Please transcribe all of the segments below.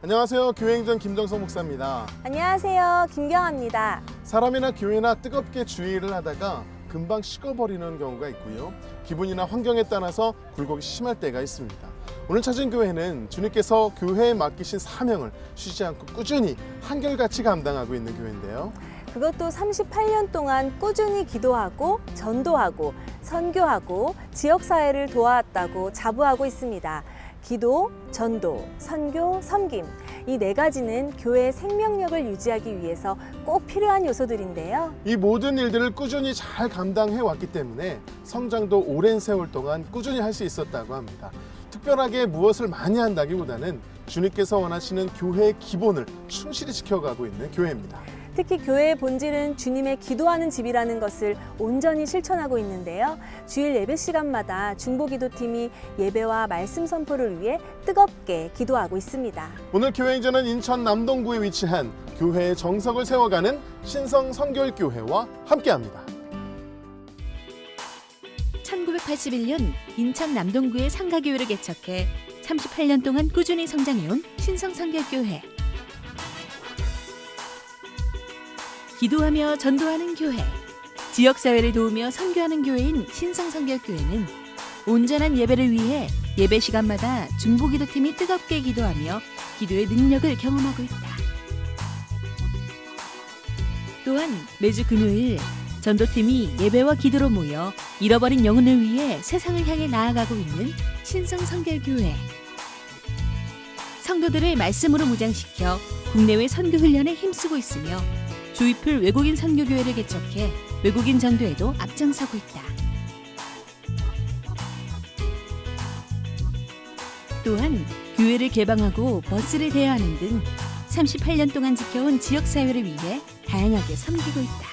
안녕하세요. 교회행전 김정성 목사입니다. 안녕하세요. 김경아입니다. 사람이나 교회나 뜨겁게 주의를 하다가 금방 식어버리는 경우가 있고요. 기분이나 환경에 따라서 굴곡이 심할 때가 있습니다. 오늘 찾은 교회는 주님께서 교회에 맡기신 사명을 쉬지 않고 꾸준히 한결같이 감당하고 있는 교회인데요. 그것도 38년 동안 꾸준히 기도하고 전도하고 선교하고 지역사회를 도와왔다고 자부하고 있습니다. 기도, 전도, 선교, 섬김 이 네 가지는 교회의 생명력을 유지하기 위해서 꼭 필요한 요소들인데요. 이 모든 일들을 꾸준히 잘 감당해 왔기 때문에 성장도 오랜 세월 동안 꾸준히 할 수 있었다고 합니다. 특별하게 무엇을 많이 한다기보다는 주님께서 원하시는 교회의 기본을 충실히 지켜가고 있는 교회입니다. 특히 교회의 본질은 주님의 기도하는 집이라는 것을 온전히 실천하고 있는데요. 주일 예배 시간마다 중보기도팀이 예배와 말씀 선포를 위해 뜨겁게 기도하고 있습니다. 오늘 교회행전은 인천 남동구에 위치한 교회의 정석을 세워가는 신성 성결교회와 함께합니다. 1981년 인천 남동구의 상가교회를 개척해 38년 동안 꾸준히 성장해온 신성성결교회. 기도하며 전도하는 교회, 지역사회를 도우며 선교하는 교회인 신성성결교회는 온전한 예배를 위해 예배 시간마다 중보기도팀이 뜨겁게 기도하며 기도의 능력을 경험하고 있다. 또한 매주 금요일 전도팀이 예배와 기도로 모여 잃어버린 영혼을 위해 세상을 향해 나아가고 있는 신성성결교회. 성도들을 말씀으로 무장시켜 국내외 선교 훈련에 힘쓰고 있으며 조이풀 외국인 선교교회를 개척해 외국인 전도에도 앞장서고 있다. 또한 교회를 개방하고 버스를 대여하는 등 38년 동안 지켜온 지역사회를 위해 다양하게 섬기고 있다.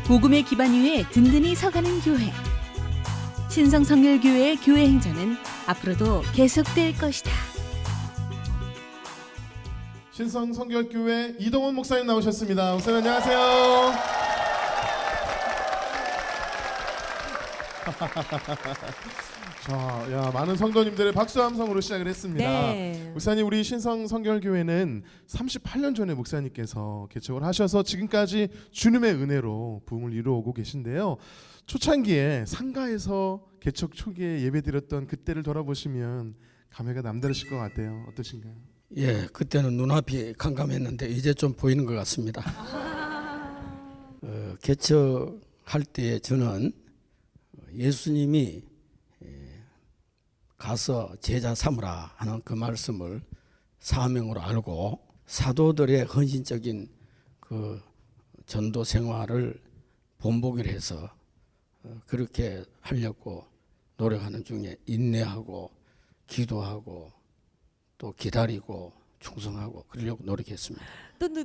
복음의 기반 위에 든든히 서가는 교회. 신성성결교회의 교회 행전은 앞으로도 계속될 것이다. 신성 성결교회 이동훈 목사님 나오셨습니다. 목사님 안녕하세요. 자, 많은 성도님들의 박수 함성으로 시작을 했습니다. 네. 목사님, 우리 신성 성결교회는 38년 전에 목사님께서 개척을 하셔서 지금까지 주님의 은혜로 부흥을 이루어오고 계신데요. 초창기에 상가에서 개척 초기에 예배드렸던 그때를 돌아보시면 감회가 남다르실 것 같아요. 어떠신가요? 예, 그때는 눈앞이 캄캄했는데 이제 좀 보이는 것 같습니다. 개척할 때 저는 예수님이 가서 제자 삼으라 하는 그 말씀을 사명으로 알고 사도들의 헌신적인 그 전도 생활을 본보기로 해서 그렇게 하려고 노력하는 중에 인내하고 기도하고 또 기다리고 충성하고 그러려고 노력했습니다.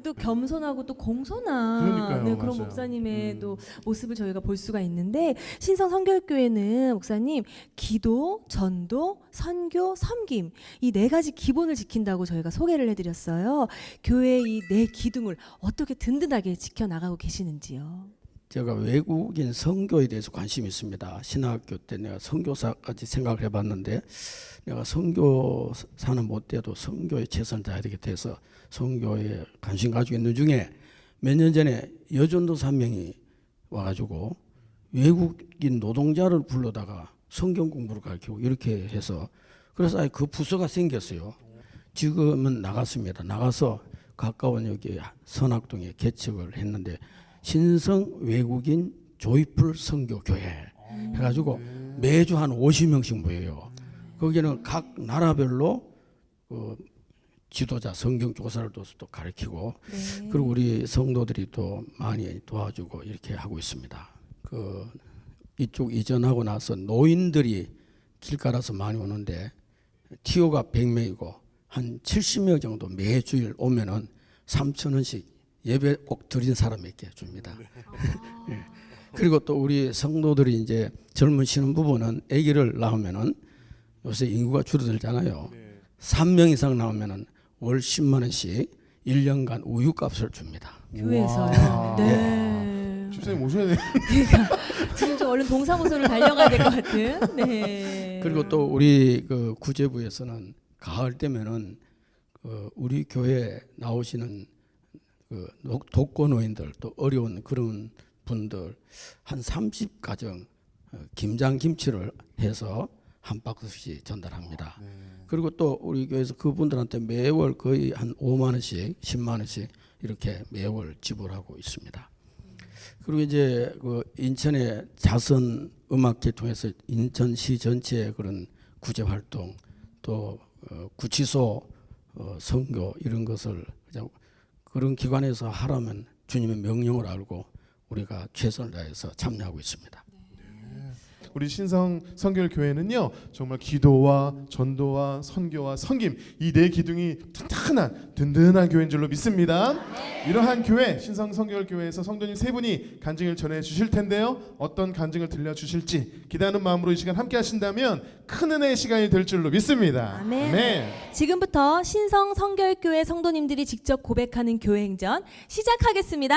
또 겸손하고 또 공손한 그러니까요, 그런 맞아요. 목사님의 또 모습을 저희가 볼 수가 있는데 신성 성결교회는 목사님 기도, 전도, 선교, 섬김 이 네 가지 기본을 지킨다고 저희가 소개를 해드렸어요. 교회의 이 네 기둥을 어떻게 든든하게 지켜나가고 계시는지요? 제가 외국인 선교에 대해서 관심이 있습니다. 신학교 때 내가 선교사까지 생각을 해봤는데 내가 선교사는 못 돼도 선교에 최선을 다해야 되겠다 선교에 관심 가지고 있는 중에 몇 년 전에 여전도사 한 명이 와가지고 외국인 노동자를 불러다가 성경 공부를 가르치고 이렇게 해서 그래서 아예 그 부서가 생겼어요. 지금은 나갔습니다. 나가서 가까운 여기 선악동에 개척을 했는데 신성 외국인 조이풀 선교교회 해가지고 매주 한 50명씩 모여요. 거기는 각 나라별로 지도자 성경 교사를 또 가르치고 그리고 우리 성도들이 또 많이 도와주고 이렇게 하고 있습니다. 이쪽 이전하고 나서 노인들이 길가라서 많이 오는데 티오가 100명이고 한 70명 정도 매주일 오면은 3,000원씩 예배 꼭 드린 사람에게 줍니다. 네. 그리고 또 우리 성도들이 이제 젊으시는 부부는 아기를 낳으면은 요새 인구가 줄어들잖아요. 3명 이상 나오면은 월 10만 원씩 1년간 우유값을 줍니다. 교회에서요. 네. 집사님 오셔야 돼요. 지금 좀 얼른 동사무소를 달려가야 될 것 같은. 네. 그리고 또 우리 그 구제부에서는 가을 되면은 우리 교회에 나오시는 그 독거노인들 또 어려운 그런 분들 한 30가정 김장김치를 해서 한 박스씩 전달합니다. 그리고 또 우리 교회에서 그분들한테 매월 거의 한 5만 원씩 10만 원씩 이렇게 매월 지불하고 있습니다. 그리고 이제 그 인천의 자선 음악회 통해서 인천시 전체의 그런 구제 활동 또 구치소 선교 이런 것을 그런 기관에서 하라면 주님의 명령을 알고 우리가 최선을 다해서 참여하고 있습니다. 우리 신성 성결교회는요 정말 기도와 전도와 선교와 섬김 이 네 기둥이 튼튼한 든든한 교회인 줄로 믿습니다. 이러한 교회 신성 성결교회에서 성도님 세 분이 간증을 전해 주실 텐데요. 어떤 간증을 들려 주실지 기대하는 마음으로 이 시간 함께 하신다면 큰 은혜의 시간이 될 줄로 믿습니다. 아멘. 지금부터 신성 성결교회 성도님들이 직접 고백하는 교회 행전 시작하겠습니다.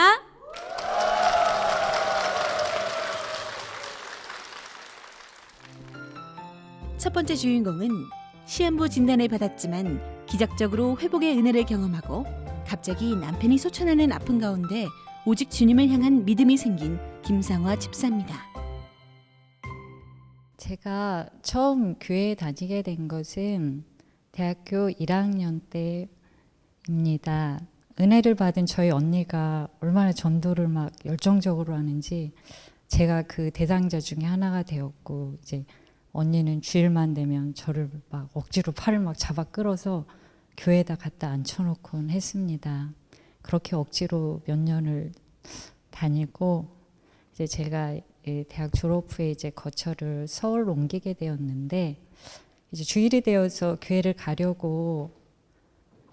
첫 번째 주인공은 시한부 진단을 받았지만 기적적으로 회복의 은혜를 경험하고 갑자기 남편이 소천하는 아픔 가운데 오직 주님을 향한 믿음이 생긴 김상화 집사입니다. 제가 처음 교회에 다니게 된 것은 대학교 1학년 때입니다. 은혜를 받은 저희 언니가 얼마나 전도를 막 열정적으로 하는지 제가 그 대상자 중에 하나가 되었고 이제 언니는 주일만 되면 저를 막 억지로 팔을 막 잡아 끌어서 교회에다 갖다 앉혀놓곤 했습니다. 그렇게 억지로 몇 년을 다니고 이제 제가 대학 졸업 후에 이제 거처를 서울로 옮기게 되었는데 이제 주일이 되어서 교회를 가려고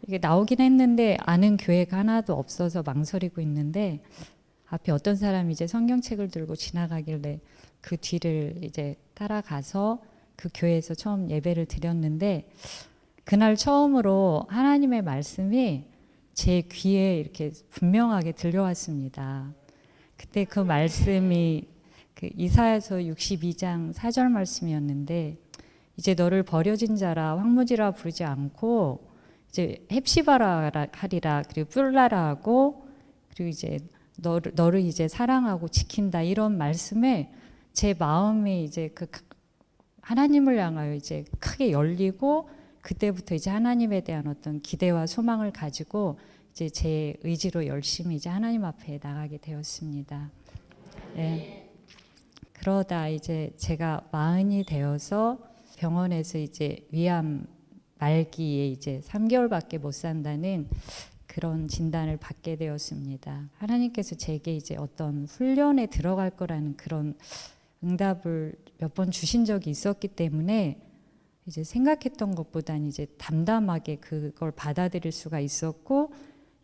이게 나오긴 했는데 아는 교회가 하나도 없어서 망설이고 있는데 앞에 어떤 사람이 이제 성경책을 들고 지나가길래 그 뒤를 이제 따라가서 그 교회에서 처음 예배를 드렸는데 그날 처음으로 하나님의 말씀이 제 귀에 이렇게 분명하게 들려왔습니다. 그때 그 말씀이 그 이사야서 62장 4절 말씀이었는데 이제 너를 버려진 자라 황무지라 부르지 않고 이제 헵시바라 하리라 그리고 뿔라라 하고 그리고 이제 너를 이제 사랑하고 지킨다 이런 말씀에 제 마음이 이제 그 하나님을 향하여 이제 크게 열리고 그때부터 이제 하나님에 대한 어떤 기대와 소망을 가지고 이제 제 의지로 열심히 이제 하나님 앞에 나가게 되었습니다. 네. 그러다 이제 제가 40이 되어서 병원에서 이제 위암 말기에 이제 3개월밖에 못 산다는 그런 진단을 받게 되었습니다. 하나님께서 제게 이제 어떤 훈련에 들어갈 거라는 그런 응답을 몇 번 주신 적이 있었기 때문에 이제 생각했던 것보다는 이제 담담하게 그걸 받아들일 수가 있었고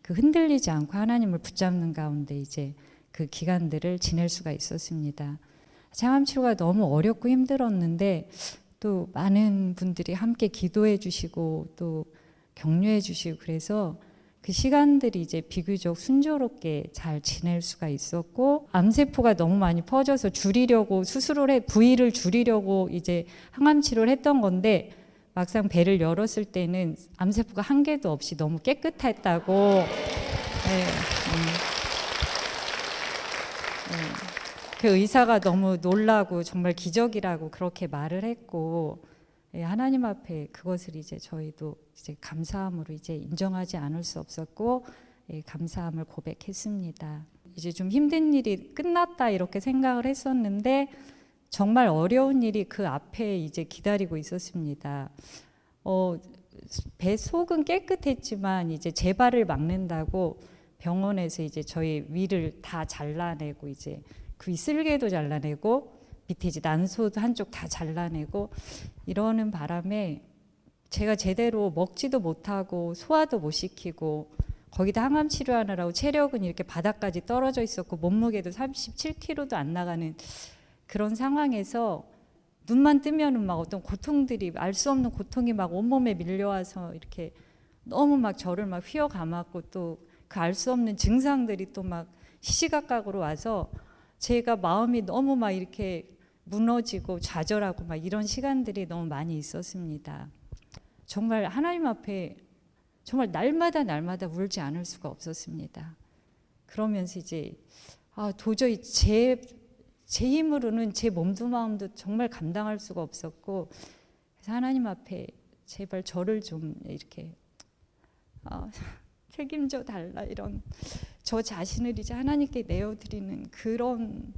그 흔들리지 않고 하나님을 붙잡는 가운데 이제 그 기간들을 지낼 수가 있었습니다. 항암 치료가 너무 어렵고 힘들었는데 또 많은 분들이 함께 기도해 주시고 또 격려해 주시고 그래서 그 시간들이 이제 비교적 순조롭게 잘 지낼 수가 있었고 암세포가 너무 많이 퍼져서 줄이려고 부위를 줄이려고 이제 항암 치료를 했던 건데 막상 배를 열었을 때는 암세포가 한 개도 없이 너무 깨끗했다고 그 의사가 너무 놀라고 정말 기적이라고 그렇게 말을 했고 하나님 앞에 그것을 이제 저희도 이제 감사함으로 이제 인정하지 않을 수 없었고 감사함을 고백했습니다. 이제 좀 힘든 일이 끝났다 이렇게 생각을 했었는데 정말 어려운 일이 그 앞에 이제 기다리고 있었습니다. 배 속은 깨끗했지만 이제 재발을 막는다고 병원에서 이제 저희 위를 다 잘라내고 이제 그 윗슬개도 잘라내고 밑에 이제 난소도 한쪽 다 잘라내고 이러는 바람에 제가 제대로 먹지도 못하고 소화도 못 시키고 거기다 항암 치료하느라고 체력은 이렇게 바닥까지 떨어져 있었고 몸무게도 37kg도 안 나가는 그런 상황에서 눈만 뜨면은 막 어떤 고통들이 알 수 없는 고통이 막 온몸에 밀려와서 이렇게 너무 막 저를 막 휘어감았고 또 그 알 수 없는 증상들이 또 막 시시각각으로 와서 제가 마음이 너무 막 이렇게 무너지고 좌절하고 막 이런 시간들이 너무 많이 있었습니다. 정말 하나님 앞에 정말 날마다 울지 않을 수가 없었습니다. 그러면서 이제 도저히 제 힘으로는 제 몸도 마음도 정말 감당할 수가 없었고, 그래서 하나님 앞에 제발 저를 좀 이렇게 책임져 달라, 이런 저 자신을 이제 하나님께 내어드리는 그런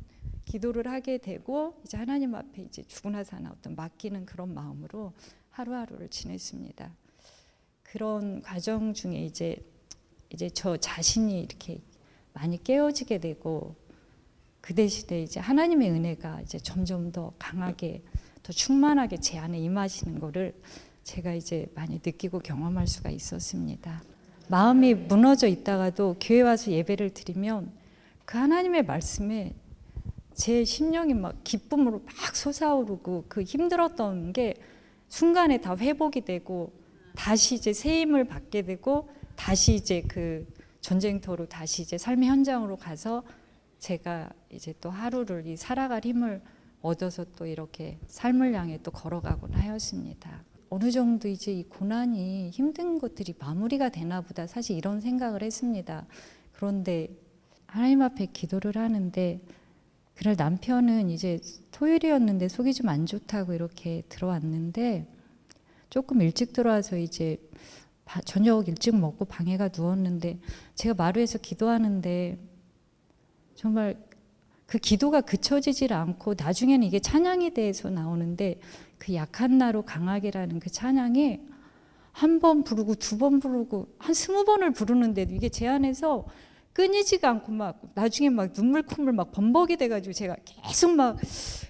기도를 하게 되고, 이제 하나님 앞에 이제 죽으나 사나 어떤 맡기는 그런 마음으로 하루하루를 지냈습니다. 그런 과정 중에 이제 저 자신이 이렇게 많이 깨어지게 되고, 그 대신에 이제 하나님의 은혜가 이제 점점 더 강하게, 더 충만하게 제 안에 임하시는 거를 제가 이제 많이 느끼고 경험할 수가 있었습니다. 마음이 무너져 있다가도 교회 와서 예배를 드리면 그 하나님의 말씀에 제 심령이 막 기쁨으로 막 솟아오르고, 그 힘들었던 게 순간에 다 회복이 되고, 다시 이제 새 힘을 받게 되고, 다시 이제 그 전쟁터로 다시 이제 삶의 현장으로 가서 제가 이제 또 하루를 이 살아갈 힘을 얻어서 또 이렇게 삶을 향해 또 걸어가곤 하였습니다. 어느 정도 이제 이 고난이, 힘든 것들이 마무리가 되나 보다, 사실 이런 생각을 했습니다. 그런데 하나님 앞에 기도를 하는데, 그날 남편은 이제 토요일이었는데 속이 좀 안 좋다고 이렇게 들어왔는데, 조금 일찍 들어와서 이제 저녁 일찍 먹고 방에가 누웠는데, 제가 마루에서 기도하는데 정말 그 기도가 그쳐지질 않고, 나중에는 이게 찬양에 대해서 나오는데, 그 약한 나로 강하게라는 그 찬양이 한 번 부르고 두 번 부르고 한 20번을 부르는데도 이게 제 안에서 끊이지가 않고, 막 나중에 막 눈물 콧물 막 범벅이 돼가지고 제가 계속 막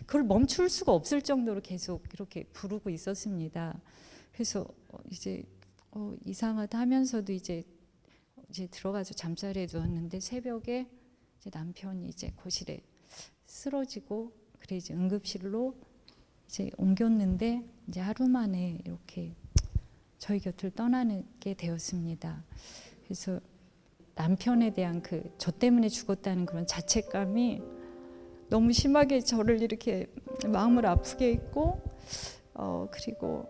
그걸 멈출 수가 없을 정도로 계속 이렇게 부르고 있었습니다. 그래서 이제 이상하다 하면서도 이제 들어가서 잠자리에 누웠는데, 새벽에 이제 남편이 이제 거실에 쓰러지고, 그래 이제 응급실로 이제 옮겼는데, 이제 하루 만에 이렇게 저희 곁을 떠나게 되었습니다. 그래서 남편에 대한 그 저 때문에 죽었다는 그런 자책감이 너무 심하게 저를 이렇게 마음을 아프게 했고, 그리고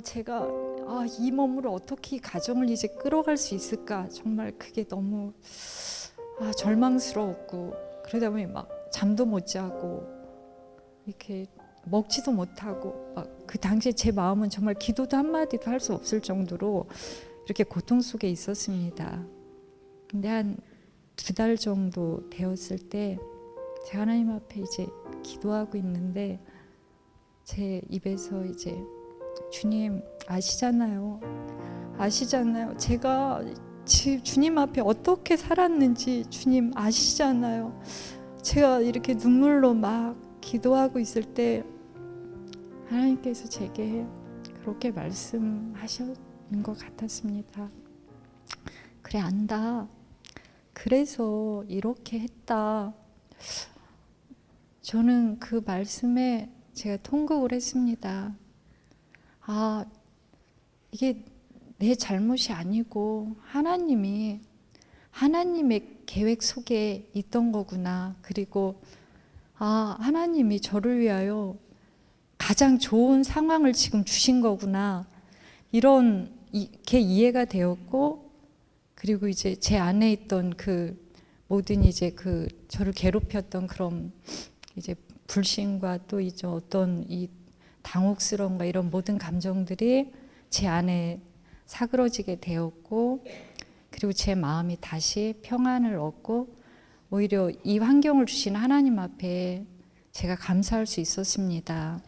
제가 이 몸으로 어떻게 이 가정을 이제 끌어갈 수 있을까, 정말 그게 너무 절망스러웠고, 그러다 보니 막 잠도 못 자고 이렇게 먹지도 못하고, 막 그 당시에 제 마음은 정말 기도도 한마디도 할 수 없을 정도로 이렇게 고통 속에 있었습니다. 근데 한 2달 정도 되었을 때 제가 하나님 앞에 이제 기도하고 있는데, 제 입에서 이제 주님 아시잖아요. 제가 주님 앞에 어떻게 살았는지 주님 아시잖아요. 제가 이렇게 눈물로 막 기도하고 있을 때 하나님께서 제게 그렇게 말씀하시는 것 같았습니다. 그래, 안다. 그래서 이렇게 했다. 저는 그 말씀에 제가 통곡을 했습니다. 이게 내 잘못이 아니고 하나님의 계획 속에 있던 거구나. 그리고 하나님이 저를 위하여 가장 좋은 상황을 지금 주신 거구나. 이렇게 이해가 되었고, 그리고 이제 제 안에 있던 그 모든 이제 그 저를 괴롭혔던 그런 이제 불신과 또 이제 어떤 이 당혹스러움과 이런 모든 감정들이 제 안에 사그러지게 되었고, 그리고 제 마음이 다시 평안을 얻고, 오히려 이 환경을 주신 하나님 앞에 제가 감사할 수 있었습니다.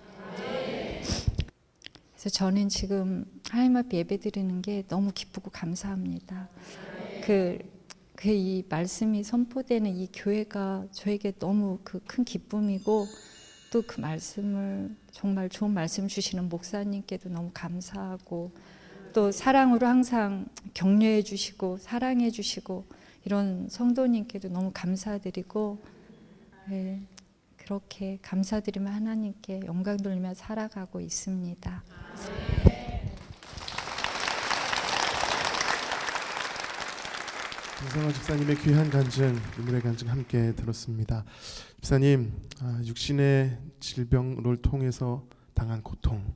그래서 저는 지금 하나님 앞에 예배드리는 게 너무 기쁘고 감사합니다. 이 말씀이 선포되는 이 교회가 저에게 너무 그 큰 기쁨이고, 또 그 말씀을 정말 좋은 말씀 주시는 목사님께도 너무 감사하고, 또 사랑으로 항상 격려해 주시고 사랑해 주시고 이런 성도님께도 너무 감사드리고, 그렇게 감사드리며 하나님께 영광 돌리며 살아가고 있습니다. 김성화 집사님의 귀한 간증, 눈물의 간증 함께 들었습니다. 집사님, 육신의 질병을 통해서 당한 고통,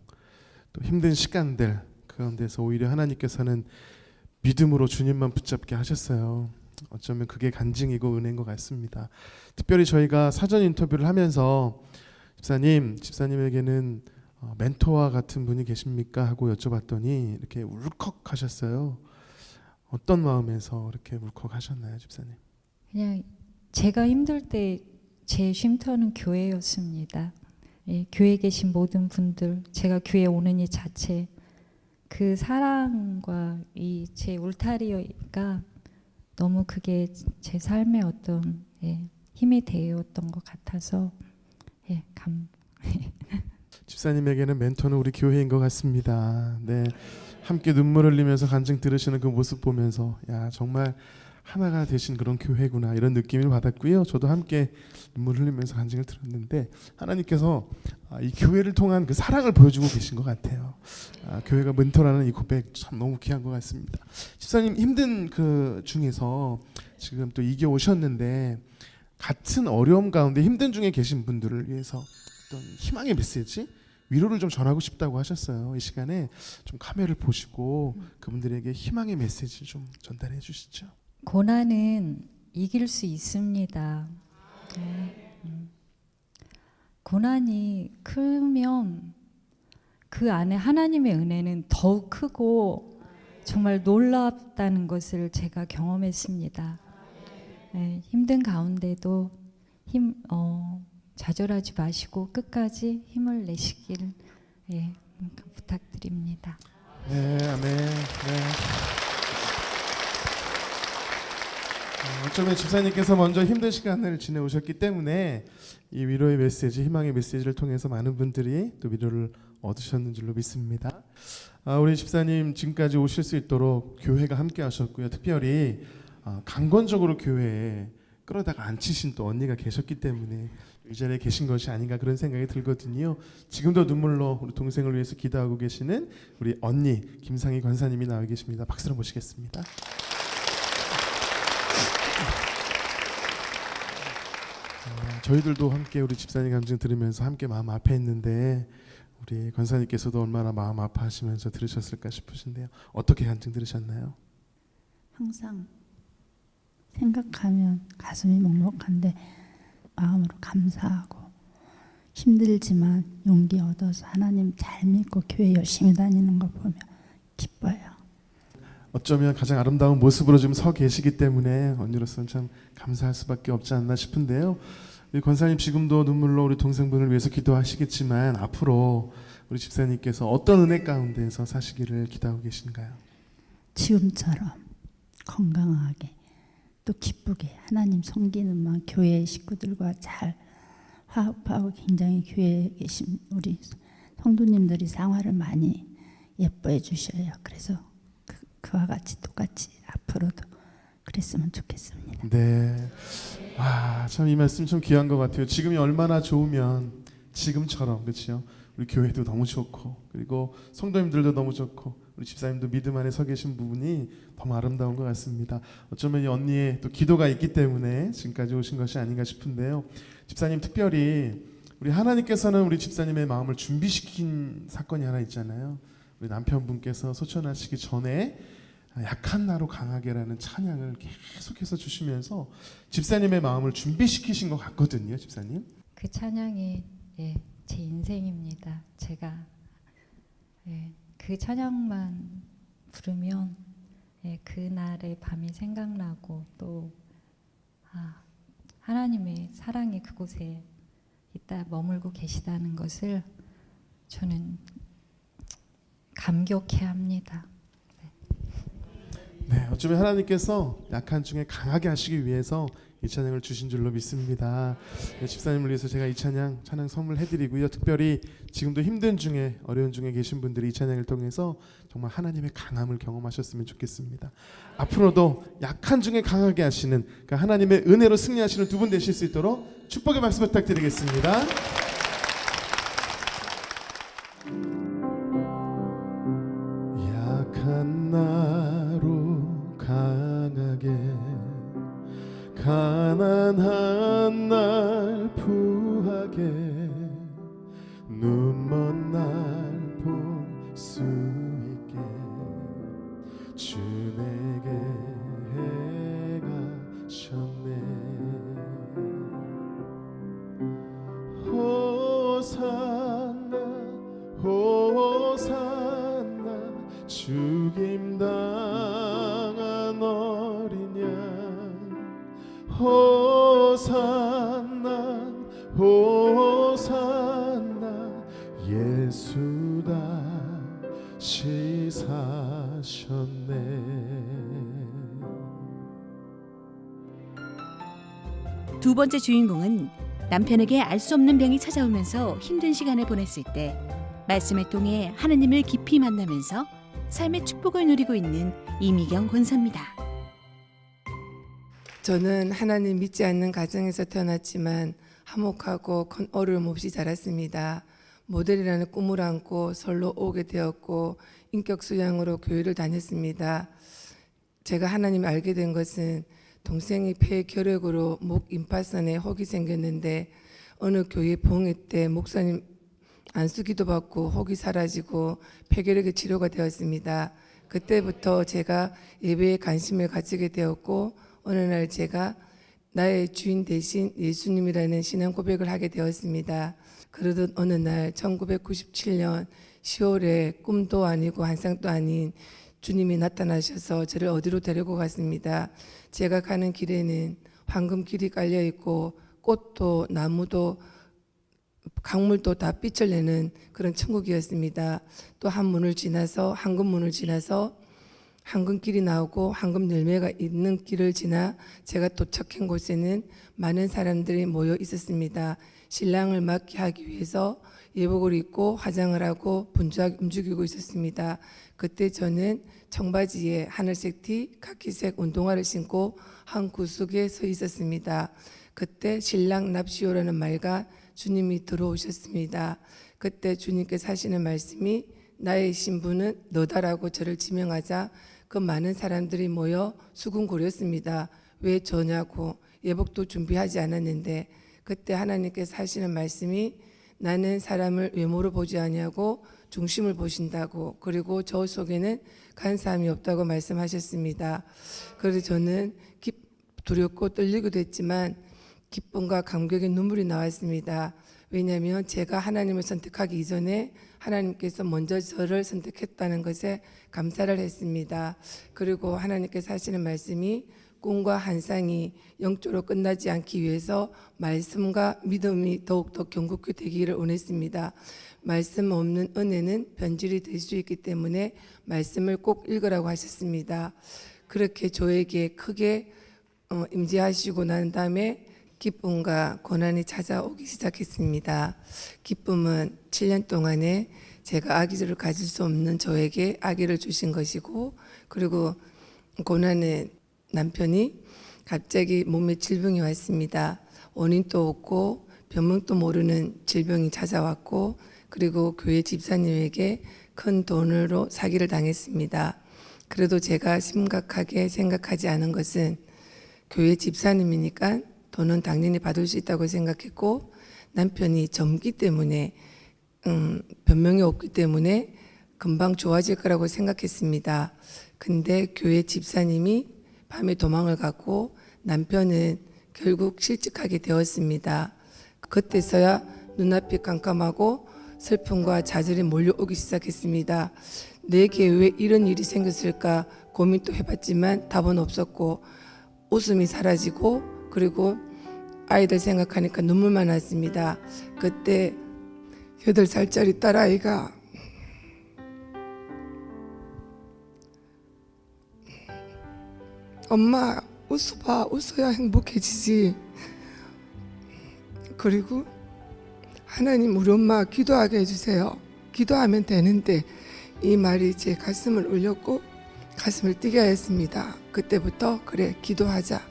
또 힘든 시간들 가운데서 오히려 하나님께서는 믿음으로 주님만 붙잡게 하셨어요. 어쩌면 그게 간증이고 은혜인 것 같습니다. 특별히 저희가 사전 인터뷰를 하면서 집사님에게는 멘토와 같은 분이 계십니까? 하고 여쭤봤더니 이렇게 울컥하셨어요. 어떤 마음에서 이렇게 울컥하셨나요, 집사님? 그냥 제가 힘들 때 제 쉼터는 교회였습니다. 예, 교회에 계신 모든 분들, 제가 교회에 오는 이 자체, 그 사랑과 이 제 울타리가 너무 그게 제 삶의 어떤 힘이 되었던 것 같아서 집사님에게는 멘토는 우리 교회인 것 같습니다. 네, 함께 눈물 흘리면서 간증 들으시는 그 모습 보면서 야 정말 하나가 되신 그런 교회구나 이런 느낌을 받았고요. 저도 함께 눈물 흘리면서 간증을 들었는데 하나님께서 이 교회를 통한 그 사랑을 보여주고 계신 것 같아요. 교회가 멘토라는 이 고백 참 너무 귀한 것 같습니다. 집사님 힘든 그 중에서 지금 또 이겨 오셨는데 같은 어려움 가운데 힘든 중에 계신 분들을 위해서 어떤 희망의 메시지, 위로를 좀 전하고 싶다고 하셨어요. 이 시간에 좀 카메라를 보시고 그분들에게 희망의 메시지를 좀 전달해 주시죠. 고난은 이길 수 있습니다. 고난이 크면 그 안에 하나님의 은혜는 더욱 크고 정말 놀랍다는 것을 제가 경험했습니다. 힘든 가운데도 좌절하지 마시고 끝까지 힘을 내시길 부탁드립니다. 네, 아멘. 네. 어쩌면 집사님께서 먼저 힘든 시간을 지내오셨기 때문에 이 위로의 메시지, 희망의 메시지를 통해서 많은 분들이 또 위로를 얻으셨는 줄로 믿습니다. 우리 집사님 지금까지 오실 수 있도록 교회가 함께 하셨고요. 특별히 강건적으로 교회에 끌어다가 앉히신 또 언니가 계셨기 때문에 이 자리에 계신 것이 아닌가 그런 생각이 들거든요. 지금도 눈물로 우리 동생을 위해서 기도하고 계시는 우리 언니 김상희 권사님이 나와 계십니다. 박수로 모시겠습니다. 저희들도 함께 우리 집사님 감증 들으면서 함께 마음 아파했는데 우리 권사님께서도 얼마나 마음 아파하시면서 들으셨을까 싶으신데요. 어떻게 감증 들으셨나요? 항상 생각하면 가슴이 먹먹한데 마음으로 감사하고 힘들지만 용기 얻어서 하나님 잘 믿고 교회 열심히 다니는 거 보면 기뻐요. 어쩌면 가장 아름다운 모습으로 지금 서 계시기 때문에 언니로서는 참 감사할 수밖에 없지 않나 싶은데요. 우리 권사님 지금도 눈물로 우리 동생분을 위해서 기도하시겠지만 앞으로 우리 집사님께서 어떤 은혜 가운데서 사시기를 기도하고 계신가요? 지금처럼 건강하게 또 기쁘게 하나님 섬기는 마음 교회 식구들과 잘 화합하고 굉장히 교회에 계신 우리 성도님들이 생활을 많이 예뻐해 주셔요. 그래서 그와 같이 똑같이 앞으로도 그랬으면 좋겠습니다. 네. 참 이 말씀 좀 귀한 것 같아요. 지금이 얼마나 좋으면 지금처럼 그렇죠. 우리 교회도 너무 좋고 그리고 성도님들도 너무 좋고 우리 집사님도 믿음 안에 서 계신 부분이 너무 아름다운 것 같습니다. 어쩌면 이 언니의 또 기도가 있기 때문에 지금까지 오신 것이 아닌가 싶은데요. 집사님 특별히 우리 하나님께서는 우리 집사님의 마음을 준비시킨 사건이 하나 있잖아요. 우리 남편분께서 소천하시기 전에 약한 나로 강하게라는 찬양을 계속해서 주시면서 집사님의 마음을 준비시키신 것 같거든요, 집사님. 그 찬양이 제 인생입니다. 제가 그 찬양만 부르면 그날의 밤이 생각나고 또 하나님의 사랑이 그곳에 있다 머물고 계시다는 것을 저는 감격해합니다. 네, 어쩌면 하나님께서 약한 중에 강하게 하시기 위해서 이 찬양을 주신 줄로 믿습니다. 네, 집사님을 위해서 제가 이 찬양 선물해드리고요. 특별히 지금도 힘든 중에 어려운 중에 계신 분들이 이 찬양을 통해서 정말 하나님의 강함을 경험하셨으면 좋겠습니다. 앞으로도 약한 중에 강하게 하시는 그 하나님의 은혜로 승리하시는 두 분 되실 수 있도록 축복의 박수 부탁드리겠습니다. 약한 나로 강하게 주 내게 가셨네. 호산나 호산나 죽임당한 어린 양. 호산나 호산나 예수 다시 사셨네. 두 번째 주인공은 남편에게 알 수 없는 병이 찾아오면서 힘든 시간을 보냈을 때 말씀을 통해 하느님을 깊이 만나면서 삶의 축복을 누리고 있는 이미경 권사입니다. 저는 하나님 믿지 않는 가정에서 태어났지만 화목하고 큰 어려움 없이 자랐습니다. 모델이라는 꿈을 안고 서울로 오게 되었고 인격 수양으로 교회를 다녔습니다. 제가 하나님을 알게 된 것은 동생이 폐결핵으로 목 임파선에 혹이 생겼는데 어느 교회 봉회 때 목사님 안수기도 받고 혹이 사라지고 폐결핵의 치료가 되었습니다. 그때부터 제가 예배에 관심을 가지게 되었고 어느 날 제가 나의 주인 대신 예수님이라는 신앙 고백을 하게 되었습니다. 그러던 어느 날 1997년 10월에 꿈도 아니고 환상도 아닌 주님이 나타나셔서 저를 어디로 데리고 갔습니다. 제가 가는 길에는 황금길이 깔려 있고 꽃도 나무도 강물도 다 빛을 내는 그런 천국이었습니다. 또 한 문을 지나서 황금문을 지나서 황금길이 나오고 황금 열매가 있는 길을 지나 제가 도착한 곳에는 많은 사람들이 모여 있었습니다. 신랑을 맞게 하기 위해서 예복을 입고 화장을 하고 분주하게 움직이고 있었습니다. 그때 저는 청바지에 하늘색 티, 카키색 운동화를 신고 한 구석에 서 있었습니다. 그때 신랑 납시오라는 말과 주님이 들어오셨습니다. 그때 주님께서 하시는 말씀이 나의 신부는 너다라고 저를 지명하자 그 많은 사람들이 모여 수군거렸습니다. 왜 저냐고, 예복도 준비하지 않았는데. 그때 하나님께서 하시는 말씀이 나는 사람을 외모로 보지 아니하고 중심을 보신다고, 그리고 저 속에는 간사함이 없다고 말씀하셨습니다. 그래서 저는 두렵고 떨리기도 했지만 기쁨과 감격의 눈물이 나왔습니다. 왜냐하면 제가 하나님을 선택하기 이전에 하나님께서 먼저 저를 선택했다는 것에 감사를 했습니다. 그리고 하나님께서 하시는 말씀이 꿈과 환상이 영적으로 끝나지 않기 위해서 말씀과 믿음이 더욱더 견고히 되기를 원했습니다. 말씀 없는 은혜는 변질이 될 수 있기 때문에 말씀을 꼭 읽으라고 하셨습니다. 그렇게 저에게 크게 임재하시고 난 다음에 기쁨과 고난이 찾아오기 시작했습니다. 기쁨은 7년 동안에 제가 아기를 가질 수 없는 저에게 아기를 주신 것이고, 그리고 고난은 남편이 갑자기 몸에 질병이 왔습니다. 원인도 없고 병명도 모르는 질병이 찾아왔고, 그리고 교회 집사님에게 큰 돈으로 사기를 당했습니다. 그래도 제가 심각하게 생각하지 않은 것은 교회 집사님이니까 돈은 당연히 받을 수 있다고 생각했고, 남편이 젊기 때문에 변명이 없기 때문에 금방 좋아질 거라고 생각했습니다. 근데 교회 집사님이 밤에 도망을 갔고 남편은 결국 실직하게 되었습니다. 그때서야 눈앞이 깜깜하고 슬픔과 좌절이 몰려오기 시작했습니다. 내게 왜 이런 일이 생겼을까 고민도 해봤지만 답은 없었고, 웃음이 사라지고, 그리고 아이들 생각하니까 눈물만 났습니다. 그때 8살짜리 딸아이가 엄마 웃어봐, 웃어야 행복해지지. 그리고 하나님 우리 엄마 기도하게 해주세요. 기도하면 되는데, 이 말이 제 가슴을 울렸고 가슴을 뛰게 하였습니다. 그때부터 그래 기도하자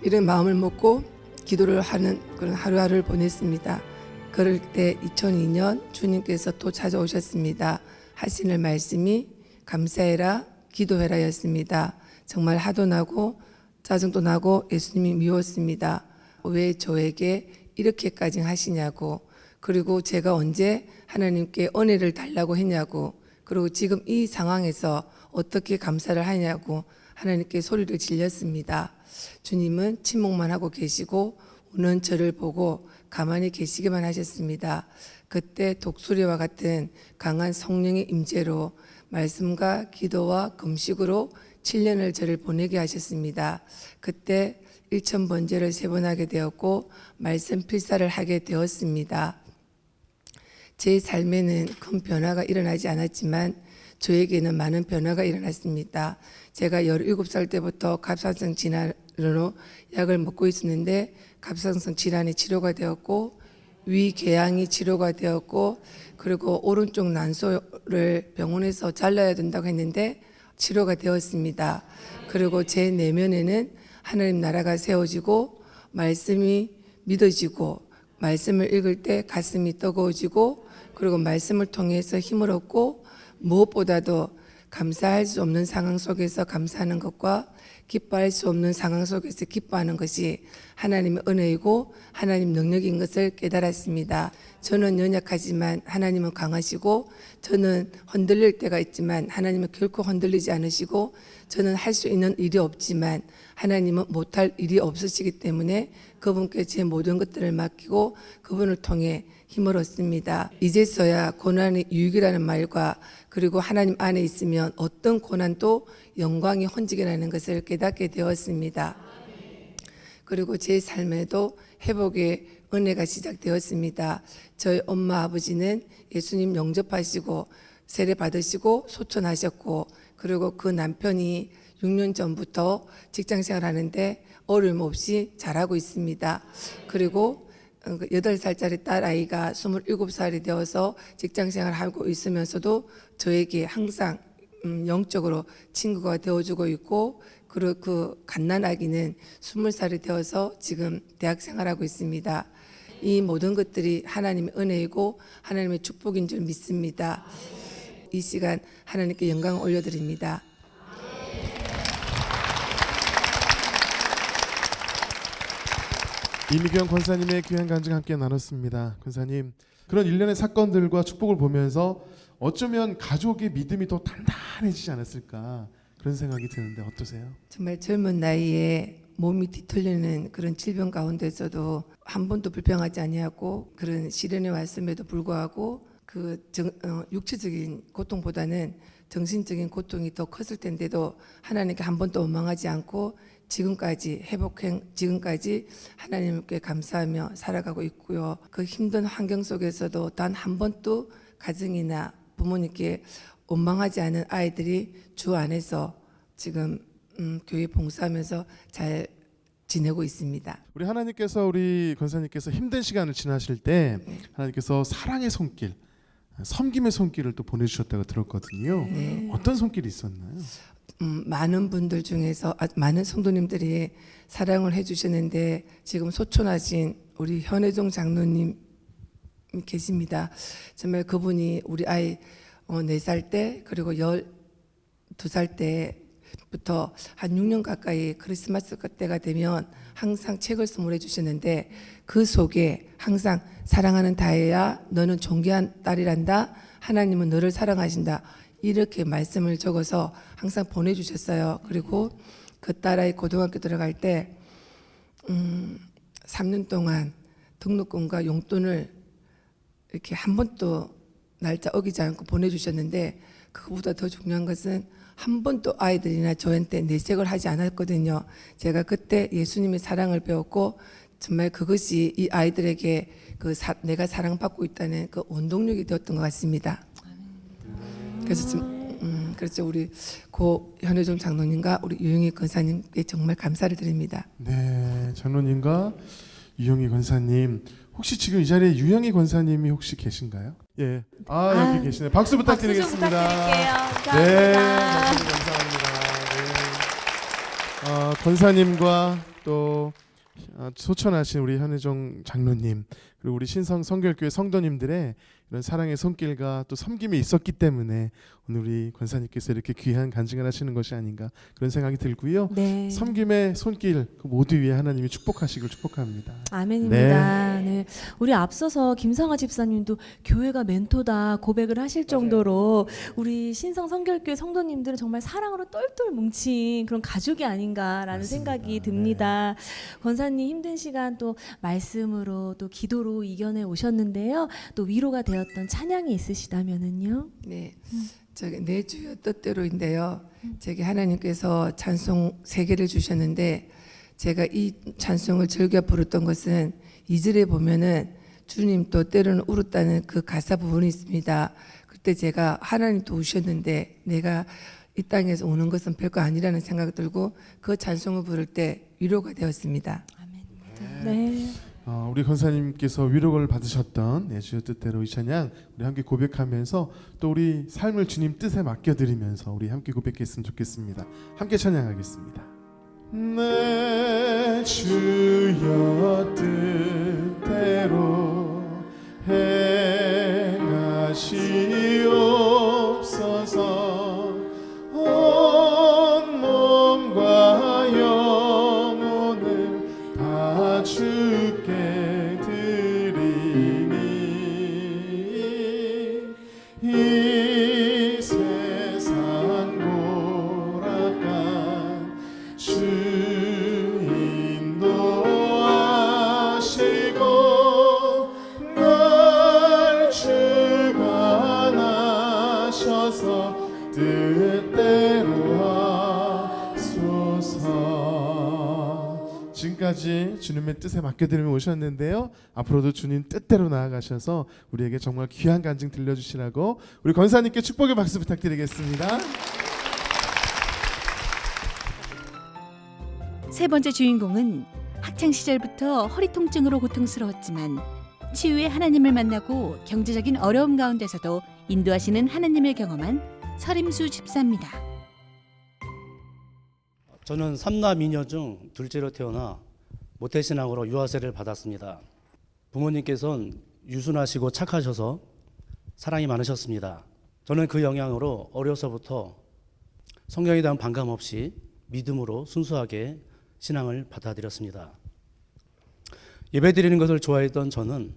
이런 마음을 먹고 기도를 하는 그런 하루하루를 보냈습니다. 그럴 때 2002년 주님께서 또 찾아오셨습니다. 하시는 말씀이 감사해라, 기도해라 였습니다. 정말 화도 나고 짜증도 나고 예수님이 미웠습니다. 왜 저에게 이렇게까지 하시냐고, 그리고 제가 언제 하나님께 은혜를 달라고 했냐고, 그리고 지금 이 상황에서 어떻게 감사를 하냐고 하나님께 소리를 질렀습니다. 주님은 침묵만 하고 계시고 우는 저를 보고 가만히 계시기만 하셨습니다. 그때 독수리와 같은 강한 성령의 임재로 말씀과 기도와 금식으로 7년을 저를 보내게 하셨습니다. 그때 1000번제를 3번 하게 되었고 말씀 필사를 하게 되었습니다. 제 삶에는 큰 변화가 일어나지 않았지만 저에게는 많은 변화가 일어났습니다. 제가 17살 때부터 갑상선 질환으로 약을 먹고 있었는데 갑상선 질환이 치료가 되었고 위궤양이 치료가 되었고 그리고 오른쪽 난소를 병원에서 잘라야 된다고 했는데 치료가 되었습니다. 그리고 제 내면에는 하나님 나라가 세워지고 말씀이 믿어지고 말씀을 읽을 때 가슴이 뜨거워지고 그리고 말씀을 통해서 힘을 얻고 무엇보다도 감사할 수 없는 상황 속에서 감사하는 것과 기뻐할 수 없는 상황 속에서 기뻐하는 것이 하나님의 은혜이고 하나님 능력인 것을 깨달았습니다. 저는 연약하지만 하나님은 강하시고 저는 흔들릴 때가 있지만 하나님은 결코 흔들리지 않으시고 저는 할 수 있는 일이 없지만 하나님은 못할 일이 없으시기 때문에 그분께 제 모든 것들을 맡기고 그분을 통해 힘을 얻습니다. 이제서야 고난이 유익이라는 말과 그리고 하나님 안에 있으면 어떤 고난도 영광이 헌지게라는 것을 깨닫게 되었습니다. 그리고 제 삶에도 회복의 은혜가 시작되었습니다. 저희 엄마 아버지는 예수님 영접하시고 세례 받으시고 소천하셨고 그리고 그 남편이 6년 전부터 직장 생활하는데 어려움 없이 잘하고 있습니다. 그리고 8살짜리 딸 아이가 27살이 되어서 직장 생활하고 있으면서도 저에게 항상 영적으로 친구가 되어주고 있고 그리고 그 갓난아기는 20살이 되어서 지금 대학 생활하고 있습니다. 이 모든 것들이 하나님의 은혜이고 하나님의 축복인 줄 믿습니다. 이 시간 하나님께 영광을 올려드립니다. 이미경 권사님의 귀한 간증 함께 나눴습니다. 권사님, 그런 일련의 사건들과 축복을 보면서 어쩌면 가족의 믿음이 더 단단해지지 않았을까 그런 생각이 드는데 어떠세요? 정말 젊은 나이에 몸이 뒤틀리는 그런 질병 가운데서도 한 번도 불평하지 아니하고 그런 시련이 왔음에도 불구하고 육체적인 고통보다는 정신적인 고통이 더 컸을 텐데도 하나님께 한 번도 원망하지 않고 지금까지 지금까지 하나님께 감사하며 살아가고 있고요. 그 힘든 환경 속에서도 단 한 번도 가정이나 부모님께 원망하지 않은 아이들이 주 안에서 지금 교회 봉사하면서 잘 지내고 있습니다. 우리 하나님께서 우리 권사님께서 힘든 시간을 지나실 때 하나님께서 사랑의 손길, 섬김의 손길을 또 보내주셨다고 들었거든요. 네. 어떤 손길이 있었나요? 많은 분들 중에서 많은 성도님들이 사랑을 해주셨는데 지금 소천하신 우리 현혜종 장로님 계십니다. 정말 그분이 우리 아이 4살 때 그리고 12살 때부터 한 6년 가까이 크리스마스 때가 되면 항상 책을 선물해 주셨는데 그 속에 항상 사랑하는 다혜야 너는 존귀한 딸이란다. 하나님은 너를 사랑하신다. 이렇게 말씀을 적어서 항상 보내주셨어요. 그리고 그 딸아이 고등학교 들어갈 때 3년 동안 등록금과 용돈을 이렇게 한 번도 날짜 어기지 않고 보내주셨는데 그거보다 더 중요한 것은 한 번도 아이들이나 저한테 내색을 하지 않았거든요. 제가 그때 예수님의 사랑을 배웠고 정말 그것이 이 아이들에게 내가 사랑받고 있다는 그 원동력이 되었던 것 같습니다. 그래서 그렇죠. 우리 고 현혜종 장로님과 우리 유영희 권사님께 정말 감사를 드립니다. 네, 장로님과 유영희 권사님, 혹시 지금 이 자리에 유영희 권사님이 혹시 계신가요? 예, 여기 계시네요. 박수 부탁드리겠습니다. 박수 좀 부탁드릴게요. 네, 감사합니다. 감사합니다. 네. 권사님과 또 소천하신 우리 현혜종 장로님, 그리고 그리고 우리 신성 성결교회 성도님들의 이런 사랑의 손길과 또 섬김이 있었기 때문에 오늘 우리 권사님께서 이렇게 귀한 간증을 하시는 것이 아닌가 그런 생각이 들고요. 네. 섬김의 손길 그 모두 위에 하나님이 축복하시길 축복합니다. 아멘입니다. 네. 우리 앞서서 김상아 집사님도 교회가 멘토다 고백을 하실 정도로 우리 신성 성결교회 성도님들은 정말 사랑으로 똘똘 뭉친 그런 가족이 아닌가라는 맞습니다. 생각이 듭니다. 권사님 힘든 시간 또 말씀으로 또 기도로 이겨내 오셨는데요. 또 위로가 되었던 찬양이 있으시다면은요. 네, 저기 내 주여 뜻대로인데요. 저기 하나님께서 찬송 3개를 주셨는데 제가 이 찬송을 즐겨 부르던 것은 2절에 보면은 주님 또 때로는 울었다는 그 가사 부분이 있습니다. 그때 제가 하나님도 우셨는데 내가 이 땅에서 우는 것은 별거 아니라는 생각이 들고 그 찬송을 부를 때 위로가 되었습니다. 네. 우리 권사님께서 위로를 받으셨던 내 주의 뜻대로 이 찬양 우리 함께 고백하면서 또 우리 삶을 주님 뜻에 맡겨드리면서 우리 함께 고백했으면 좋겠습니다. 함께 찬양하겠습니다. 내 주여 뜻대로 행하시옵소서. 온 몸과 영혼을 다 주께 드리니 이 세상 고락간 주 인도하시고 날 주관하셔서 뜻대로 하소서. 지금까지 주님의 뜻에 맡겨드리며 오셨는데요. 앞으로도 주님 뜻대로 나아가셔서 우리에게 정말 귀한 간증 들려주시라고 우리 권사님께 축복의 박수 부탁드리겠습니다. 세 번째 주인공은 학창 시절부터 허리 통증으로 고통스러웠지만 치유의 하나님을 만나고 경제적인 어려움 가운데서도 인도하시는 하나님을 경험한 서림수 집사입니다. 저는 3남 2녀 중 둘째로 태어나 모태신앙으로 유아세를 받았습니다. 부모님께서는 유순하시고 착하셔서 사랑이 많으셨습니다. 저는 그 영향으로 어려서부터 성경에 대한 반감 없이 믿음으로 순수하게 신앙을 받아들였습니다. 예배드리는 것을 좋아했던 저는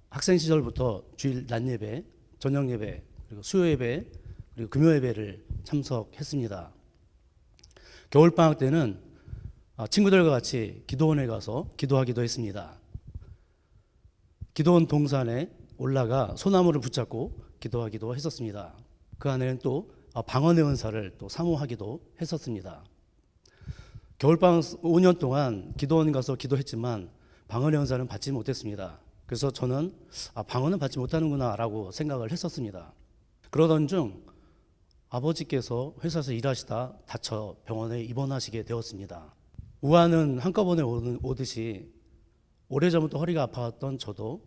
학생 시절부터 주일 낮 예배, 저녁 예배, 그리고 수요 예배, 그리고 금요 예배를 참석했습니다. 겨울방학 때는 친구들과 같이 기도원에 가서 기도하기도 했습니다. 기도원 동산에 올라가 소나무를 붙잡고 기도하기도 했었습니다. 그 안에는 또 방언의 은사를 또 사모하기도 했었습니다. 겨울방학 5년 동안 기도원 가서 기도했지만 방언의 은사는 받지 못했습니다. 그래서 저는 방언은 받지 못하는구나 라고 생각을 했었습니다. 그러던 중 아버지께서 회사에서 일하시다 다쳐 병원에 입원하시게 되었습니다. 우환은 한꺼번에 오듯이 오래전부터 허리가 아파왔던 저도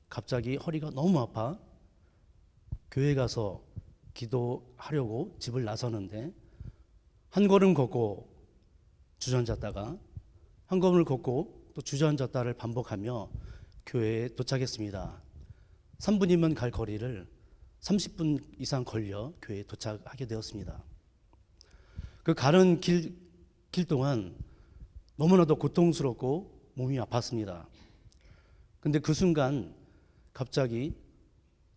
갑자기 허리가 너무 아파 교회 가서 기도하려고 집을 나서는데 한 걸음 걷고 주저앉았다가 한 걸음을 걷고 또 주저앉았다를 반복하며 교회에 도착했습니다. 3분이면 갈 거리를 30분 이상 걸려 교회에 도착하게 되었습니다. 그 가는 길 동안 너무나도 고통스럽고 몸이 아팠습니다. 근데 그 순간 갑자기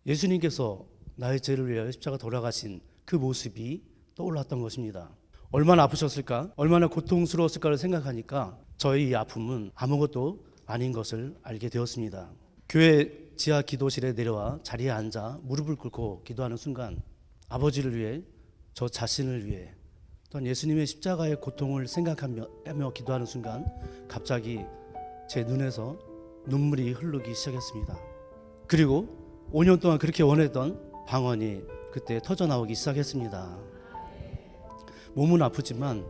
예수님께서 나의 죄를 위하여 십자가 돌아가신 그 모습이 떠올랐던 것입니다. 얼마나 아프셨을까? 얼마나 고통스러웠을까를 생각하니까 저의 이 아픔은 아무것도 아닌 것을 알게 되었습니다. 교회 지하 기도실에 내려와 자리에 앉아 무릎을 꿇고 기도하는 순간 아버지를 위해 저 자신을 위해 또한 예수님의 십자가의 고통을 생각하며 기도하는 순간 갑자기 제 눈에서 눈물이 흐르기 시작했습니다. 그리고 5년 동안 그렇게 원했던 방언이 그때 터져나오기 시작했습니다. 몸은 아프지만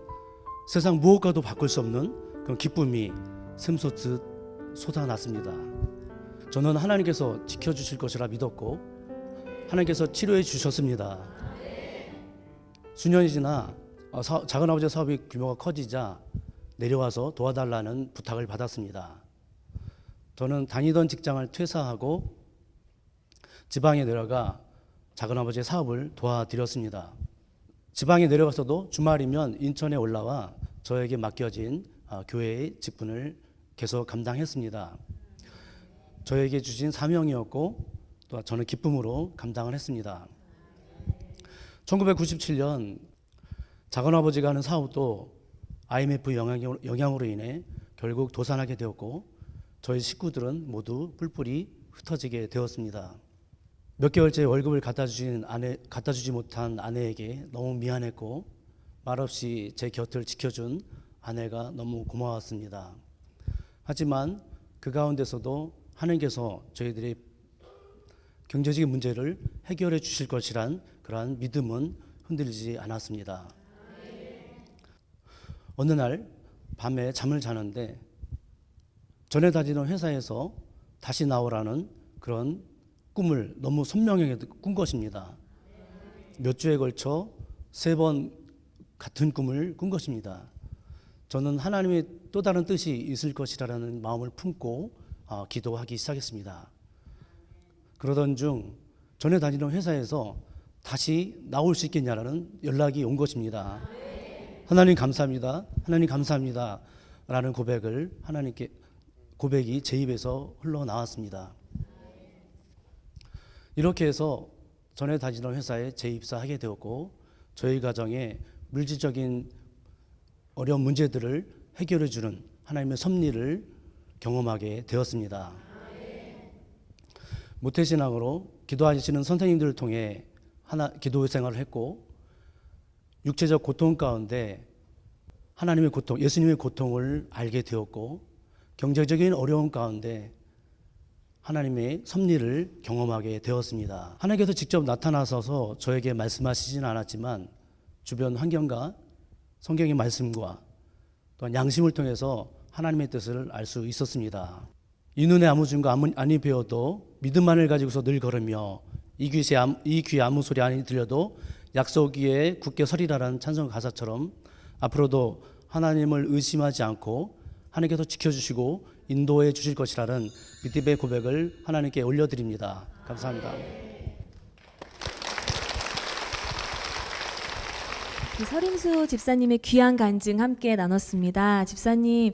세상 무엇과도 바꿀 수 없는 그런 기쁨이 샘솟듯 솟아났습니다. 저는 하나님께서 지켜주실 것이라 믿었고 하나님께서 치료해 주셨습니다. 수년이 지나 작은아버지 사업이 규모가 커지자 내려와서 도와달라는 부탁을 받았습니다. 저는 다니던 직장을 퇴사하고 지방에 내려가 작은아버지의 사업을 도와드렸습니다. 지방에 내려가서도 주말이면 인천에 올라와 저에게 맡겨진 교회의 직분을 계속 감당했습니다. 저에게 주신 사명이었고 또 저는 기쁨으로 감당을 했습니다. 1997년 작은아버지가 하는 사업도 IMF 영향으로 인해 결국 도산하게 되었고 저희 식구들은 모두 뿔뿔이 흩어지게 되었습니다. 몇 개월째 월급을 갖다 주지 못한 아내에게 너무 미안했고 말없이 제 곁을 지켜준 아내가 너무 고마웠습니다. 하지만 그 가운데서도 하나님께서 저희들의 경제적인 문제를 해결해 주실 것이란 그러한 믿음은 흔들리지 않았습니다. 어느 날 밤에 잠을 자는데 전에 다니던 회사에서 다시 나오라는 그런 꿈을 너무 선명하게 꾼 것입니다. 몇 주에 걸쳐 3번 같은 꿈을 꾼 것입니다. 저는 하나님의 또 다른 뜻이 있을 것이라는 마음을 품고 기도하기 시작했습니다. 그러던 중 전에 다니던 회사에서 다시 나올 수 있겠냐라는 연락이 온 것입니다. 하나님 감사합니다. 하나님 감사합니다. 라는 고백이 제 입에서 흘러나왔습니다. 이렇게 해서 전에 다니던 회사에 재입사하게 되었고 저희 가정의 물질적인 어려운 문제들을 해결해 주는 하나님의 섭리를 경험하게 되었습니다. 모태신앙으로 기도하시는 선생님들을 통해 기도 생활을 했고 육체적 고통 가운데 하나님의 고통, 예수님의 고통을 알게 되었고 경제적인 어려움 가운데 하나님의 섭리를 경험하게 되었습니다. 하나님께서 직접 나타나셔서 저에게 말씀하시지는 않았지만 주변 환경과 성경의 말씀과 또한 양심을 통해서 하나님의 뜻을 알 수 있었습니다. 이 눈에 아무 증거 아니 배워도 믿음만을 가지고서 늘 걸으며 이 귀에 아무 소리 아니 들려도 약속 위에 굳게 서리라라는 찬송 가사처럼 앞으로도 하나님을 의심하지 않고 하나님께서 지켜주시고 인도해 주실 것이라는 믿음의 고백을 하나님께 올려드립니다. 감사합니다. 서림수 집사님의 귀한 간증 함께 나눴습니다. 집사님,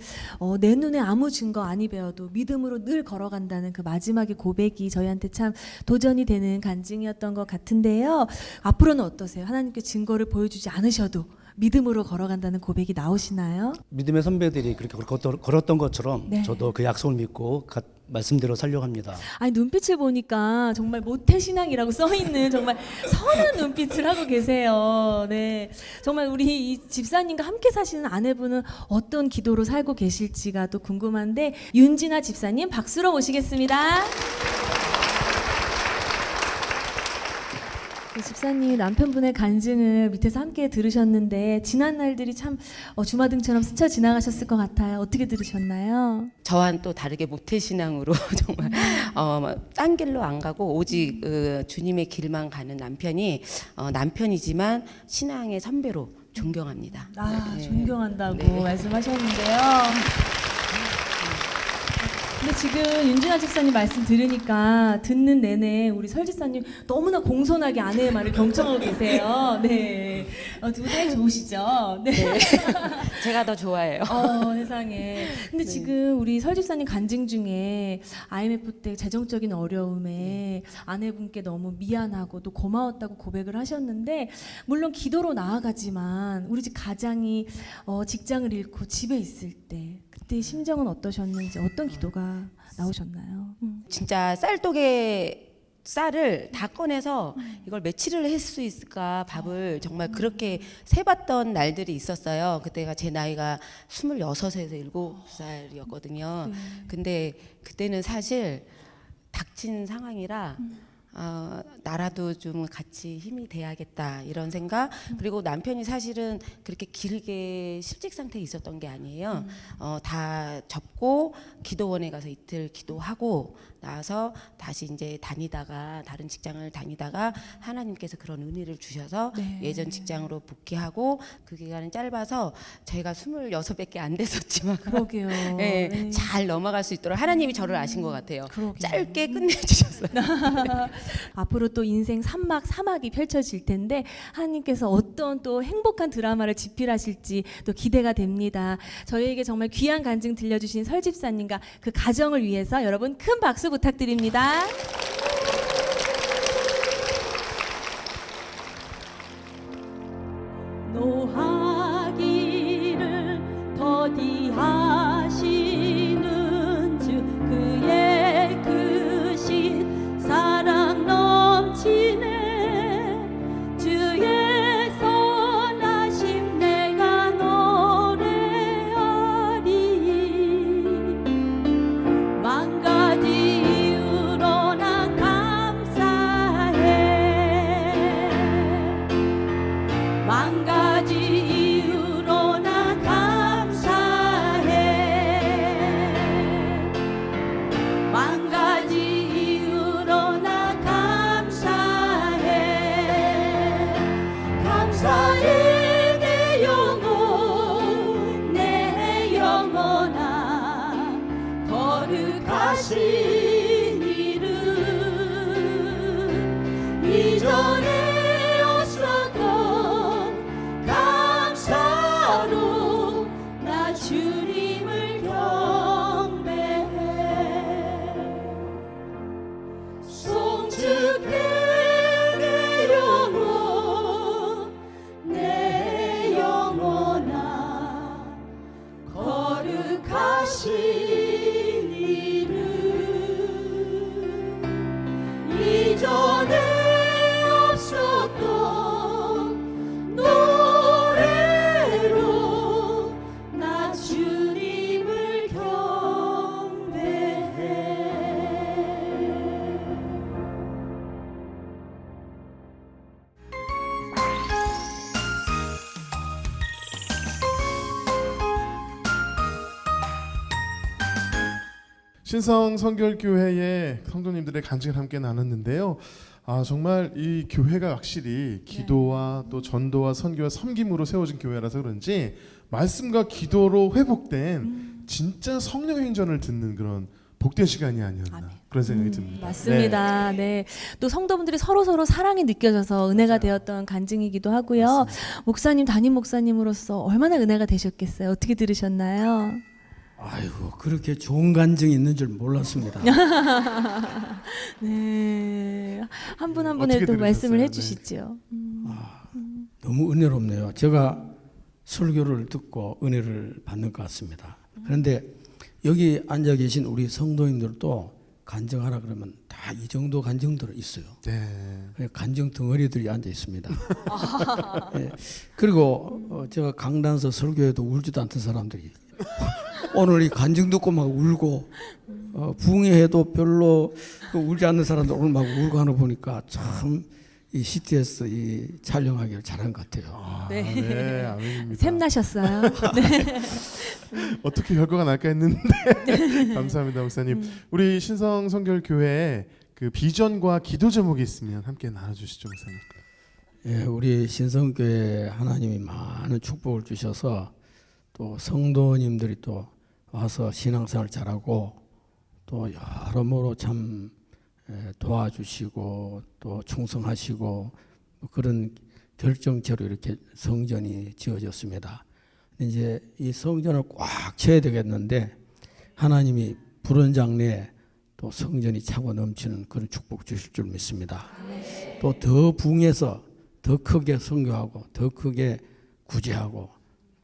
내 눈에 아무 증거 아니 배워도 믿음으로 늘 걸어간다는 그 마지막의 고백이 저희한테 참 도전이 되는 간증이었던 것 같은데요. 앞으로는 어떠세요? 하나님께 증거를 보여주지 않으셔도 믿음으로 걸어간다는 고백이 나오시나요? 믿음의 선배들이 그렇게 걸었던 것처럼 네. 저도 그 약속을 믿고 말씀대로 살려고 합니다. 아니 눈빛을 보니까 정말 모태신앙이라고 써있는 정말 선한 눈빛을 하고 계세요. 네, 정말 우리 이 집사님과 함께 사시는 아내분은 어떤 기도로 살고 계실지가 또 궁금한데 윤진아 집사님 박수로 모시겠습니다. 집사님 남편분의 간증을 밑에서 함께 들으셨는데 지난 날들이 참 주마등처럼 스쳐 지나가셨을 것 같아요. 어떻게 들으셨나요? 저와는 또 다르게 모태신앙으로 정말 딴 길로 안 가고 오직 주님의 길만 가는 남편이 남편이지만 신앙의 선배로 존경합니다. 네. 존경한다고 네. 말씀하셨는데요. 근데 지금 윤진아 집사님 말씀 들으니까 듣는 내내 우리 설 집사님 너무나 공손하게 아내의 말을 경청하고 계세요. 네, 두 분 사이 좋으시죠? 네. 네. 제가 더 좋아해요. 세상에. 근데 지금 우리 설 집사님 간증 중에 IMF 때 재정적인 어려움에 아내분께 너무 미안하고 또 고마웠다고 고백을 하셨는데 물론 기도로 나아가지만 우리 집 가장이 직장을 잃고 집에 있을 때 그때 심정은 어떠셨는지 어떤 기도가 나오셨나요? 진짜 쌀을 다 꺼내서 이걸 며칠을 할 수 있을까 밥을 정말 그렇게 세봤던 날들이 있었어요. 그때가 제 나이가 26에서 7살이었거든요. 근데 그때는 사실 닥친 상황이라 나라도 좀 같이 힘이 돼야겠다 이런 생각. 그리고 남편이 사실은 그렇게 길게 실직 상태에 있었던 게 아니에요. 다 접고 기도원에 가서 이틀 기도하고 나와서 다시 이제 다니다가 다른 직장을 다니다가 하나님께서 그런 은혜를 주셔서 네. 예전 직장으로 복귀하고 그 기간은 짧아서 제가 26밖에 안 됐었지만 그러게요. 네, 네. 잘 넘어갈 수 있도록 하나님이 저를 아신 것 같아요. 그러게요. 짧게 끝내주셨어요. 앞으로 또 인생 3막 4막이 펼쳐질 텐데 하나님께서 어떤 또 행복한 드라마를 집필하실지 또 기대가 됩니다. 저희에게 정말 귀한 간증 들려주신 설집사님과 그 가정을 위해서 여러분 큰 박수 부탁드립니다. 노하기를 더디하시는 주 그의 크신 사랑 넘치네 주의 선하심 내가 노래하리 만 가지 이유로 난 감사해 만 가지 이유로 난 감사해 만 가지 이유로 난 감사해 감사해 내 영혼아 거룩하신 이름 이전에 없었던 감사로 나 주님을 경배해 송축해 내 영혼아 거룩하신 이름 이전에 없었던 노래로 나 주님을 경배해 신성 성결교회의 성도님들의 간증을 함께 나눴는데요. 정말 이 교회가 확실히 기도와 또 전도와 선교와 섬김으로 세워진 교회라서 그런지 말씀과 기도로 회복된 진짜 성령의 행전을 듣는 그런 복된 시간이 아니었나 아멘. 그런 생각이 듭니다. 맞습니다. 네. 또 성도분들이 서로 사랑이 느껴져서 은혜가 되었던 간증이기도 하고요. 맞습니다. 목사님 담임 목사님으로서 얼마나 은혜가 되셨겠어요? 어떻게 들으셨나요? 아이고 그렇게 좋은 간증이 있는 줄 몰랐습니다. 네. 한 분 한 분에 어떻게 또 말씀을 들으셨어요? 해주시죠. 너무 은혜롭네요. 제가 설교를 듣고 은혜를 받는 것 같습니다. 그런데 여기 앉아 계신 우리 성도님들도 간증하라 그러면 다 이 정도 간증들은 있어요. 네. 간증 덩어리들이 앉아 있습니다. 네. 그리고 제가 강단서 설교에도 울지도 않던 사람들이 오늘 이 간증 듣고 막 울고 부흥회에도 별로 울지 않는 사람들 오늘 막 울고 하는 거 보니까 참 이 CTS 이 촬영하기를 잘한 것 같아요. 네. 네, 아멘입니다. 샘나셨어요. 네. 어떻게 결과가 날까 했는데 감사합니다, 목사님. 우리 신성 성결교회 그 비전과 기도 제목이 있으면 함께 나눠주시죠, 목사님. 예, 우리 신성교회 하나님이 많은 축복을 주셔서 또 성도님들이 또 와서 신앙생활 잘하고 또 여러모로 참 도와주시고 또 충성하시고 그런 결정체로 이렇게 성전이 지어졌습니다. 이제 이 성전을 꽉 채워야 되겠는데 하나님이 부른 장래에 또 성전이 차고 넘치는 그런 축복 주실 줄 믿습니다. 또 더 부흥해서 더 크게 선교하고 더 크게 구제하고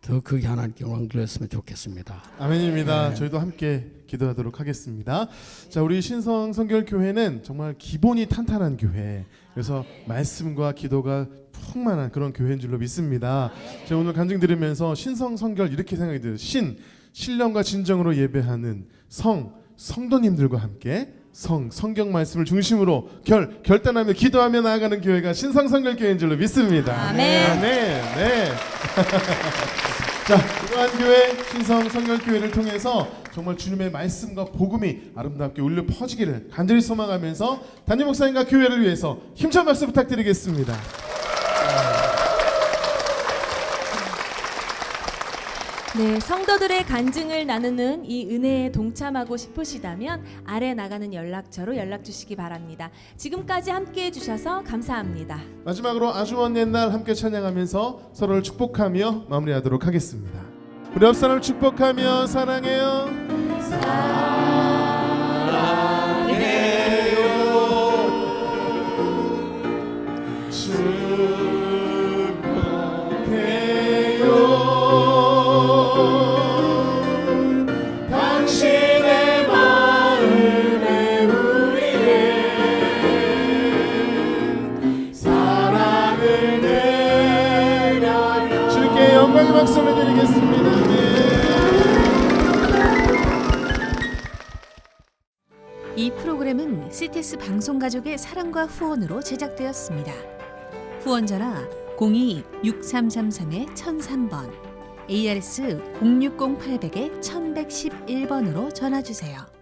더 크게 하나님께 영광 돌렸으면 좋겠습니다. 아멘입니다. 저희도 함께 기도하도록 하겠습니다. 자, 우리 신성 성결교회는 정말 기본이 탄탄한 교회. 그래서 말씀과 기도가 풍만한 그런 교회인 줄로 믿습니다. 제가 오늘 간증 들으면서 신성 성결 이렇게 생각이 들어요. 신령과 진정으로 예배하는 성도님들과 함께 성경 말씀을 중심으로 결단하며 기도하며 나아가는 교회가 신성 성결교회인 줄로 믿습니다. 아멘. 아멘. 네. 자, 요한교회 신성 성결교회를 통해서 정말 주님의 말씀과 복음이 아름답게 울려 퍼지기를 간절히 소망하면서 담임 목사님과 교회를 위해서 힘찬 박수 부탁드리겠습니다. 네, 성도들의 간증을 나누는 이 은혜에 동참하고 싶으시다면 아래 나가는 연락처로 연락 주시기 바랍니다. 지금까지 함께해 주셔서 감사합니다. 마지막으로 아주 먼 옛날 함께 찬양하면서 서로를 축복하며 마무리하도록 하겠습니다. 우리 옆 사람을 축복하며 사랑해요. 당신의 마음에 우리의 사랑을 내려 주님께 영광의 박수를 드리겠습니다. 이 프로그램은 CTS 방송가족의 사랑과 후원으로 제작되었습니다. 후원 전화 02-6333-1003번, ARS 060-800-1111번으로 전화주세요.